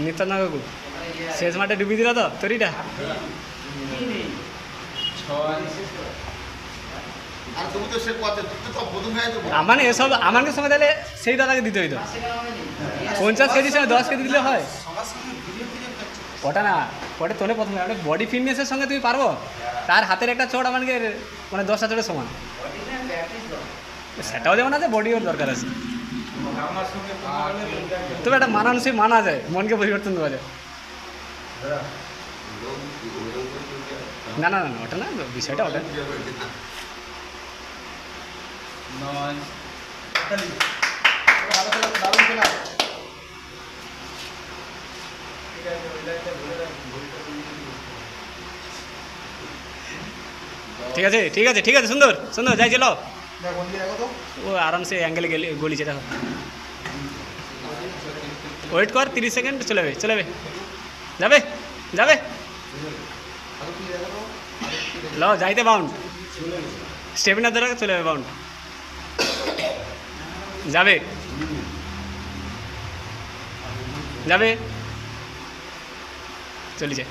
নিত্যান্ন কাকু শেষ মাঠে ডুবি দিল তো তরিটা। মানে এসব আমাকে সময় তাহলে সেই দাদাকে দিতে হইতো 50 কেজির সঙ্গে 10 কেজি দিলে হয়। ওটা না, ওটা তোলে প্রথমে ওটা বডি ফিটনেসের সঙ্গে তুমি পারবো। তার হাতের একটা চোট আমাকে মানে 10টা চোটের সমান। সেটাও যেমন আছে বডি ওর দরকার আছে, তবে একটা মানানসই মানা যায়, মনকে পরিবর্তন দেওয়া যায়। না না না ওটা না, বিষয়টা ওটা ঠিক আছে ঠিক আছে ঠিক আছে, সুন্দর সুন্দর যাই চলো। ও আরামসে অ্যাঙ্গেলে গেলে গলি যেটা ওয়েট কর 30 সেকেন্ড, চলে যাবে চলে যাবে, যাবে যাবে ল যাইতে বাউন্ড স্টেমিনার দ্বারা চলে যাবে বাউন্ড যাবে যাবে চলেছে।